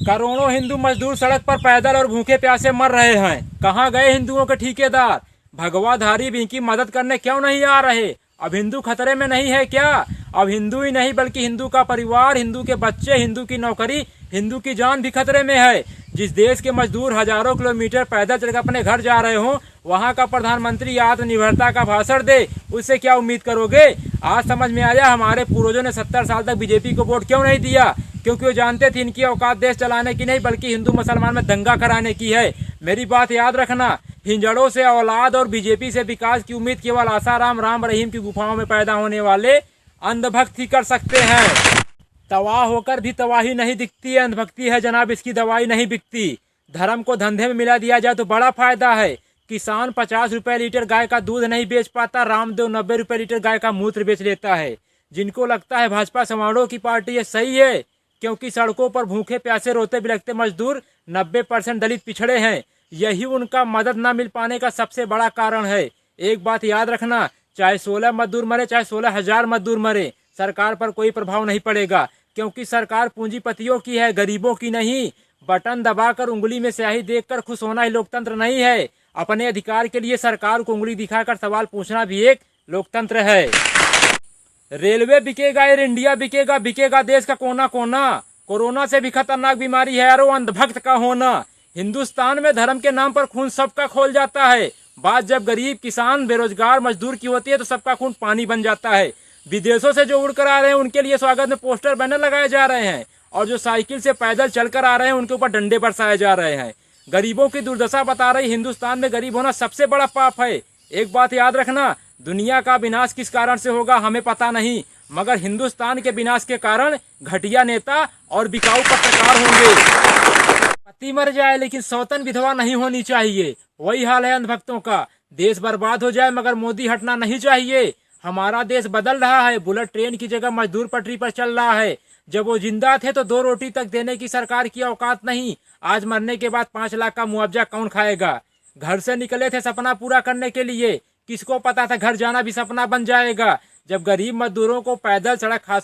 करोड़ों हिंदू मजदूर सड़क पर पैदल और भूखे प्यासे मर रहे हैं। कहाँ गए हिंदुओं के ठेकेदार? भगवाधारी भी इनकी मदद करने क्यों नहीं आ रहे? अब हिंदू खतरे में नहीं है क्या? अब हिंदू ही नहीं बल्कि हिंदू का परिवार, हिंदू के बच्चे, हिंदू की नौकरी, हिंदू की जान भी खतरे में है। जिस देश के मजदूर हजारों किलोमीटर पैदल चलकर अपने घर जा रहे हो, वहाँ का प्रधानमंत्री आत्मनिर्भरता का भाषण दे, उससे क्या उम्मीद करोगे? आज समझ में आया हमारे पूर्वजों ने 70 साल तक बीजेपी को वोट क्यों नहीं दिया। क्योंकि वो जानते थे इनकी औकात देश चलाने की नहीं बल्कि हिंदू मुसलमान में दंगा कराने की है। मेरी बात याद रखना, हिंजड़ों से औलाद और बीजेपी से विकास की उम्मीद केवल आसाराम राम रहीम की गुफाओं में पैदा होने वाले अंधभक्त ही कर सकते हैं। तबाह होकर भी तबाही नहीं दिखती है, अंधभक्ति है जनाब, इसकी दवाई नहीं बिकती। धर्म को धंधे में मिला दिया जाए तो बड़ा फायदा है। किसान 50 रुपए लीटर गाय का दूध नहीं बेच पाता, रामदेव 90 रुपए लीटर गाय का मूत्र बेच लेता है। जिनको लगता है भाजपा समारोह की पार्टी है, सही है, क्योंकि सड़कों पर भूखे प्यासे रोते बिलखते मजदूर 90% दलित पिछड़े हैं। यही उनका मदद न मिल पाने का सबसे बड़ा कारण है। एक बात याद रखना, चाहे 16 मजदूर मरे, चाहे 16,000 मजदूर मरे, सरकार पर कोई प्रभाव नहीं पड़ेगा, क्योंकि सरकार पूंजीपतियों की है, गरीबों की नहीं। बटन दबाकर उंगली में स्याही देखकर खुश होना ही लोकतंत्र नहीं है। अपने अधिकार के लिए सरकार को उंगली दिखाकर सवाल पूछना भी एक लोकतंत्र है। रेलवे बिकेगा, एयर इंडिया बिकेगा, बिकेगा देश का कोना कोना। कोरोना से भी खतरनाक बीमारी है यारो अंधभक्त का होना। हिंदुस्तान में धर्म के नाम पर खून सबका खोल जाता है। बात जब गरीब, किसान, बेरोजगार, मजदूर की होती है तो सबका खून पानी बन जाता है। विदेशों से जो उड़कर आ रहे हैं उनके लिए स्वागत में पोस्टर बैनर लगाए जा रहे हैं, और जो साइकिल से पैदल चलकर आ रहे हैं उनके ऊपर डंडे बरसाए जा रहे हैं। गरीबों की दुर्दशा बता रही हिंदुस्तान में गरीब होना सबसे बड़ा पाप है। एक बात याद रखना, दुनिया का विनाश किस कारण से होगा हमें पता नहीं, मगर हिंदुस्तान के विनाश के कारण घटिया नेता और बिकाऊ पत्रकार होंगे। पति मर जाए लेकिन सौतन विधवा नहीं होनी चाहिए, वही हाल है अंधभक्तों का। देश बर्बाद हो जाए मगर मोदी हटना नहीं चाहिए। हमारा देश बदल रहा है, बुलेट ट्रेन की जगह मजदूर पटरी पर चल रहा है। जब वो जिंदा थे तो 2 रोटी तक देने की सरकार की औकात नहीं, आज मरने के बाद 5 लाख का मुआवजा कौन खाएगा? घर से निकले थे सपना पूरा करने के लिए, किसको पता था घर जाना भी सपना बन जाएगा। जब गरीब मजदूरों को पैदल सड़क हादसों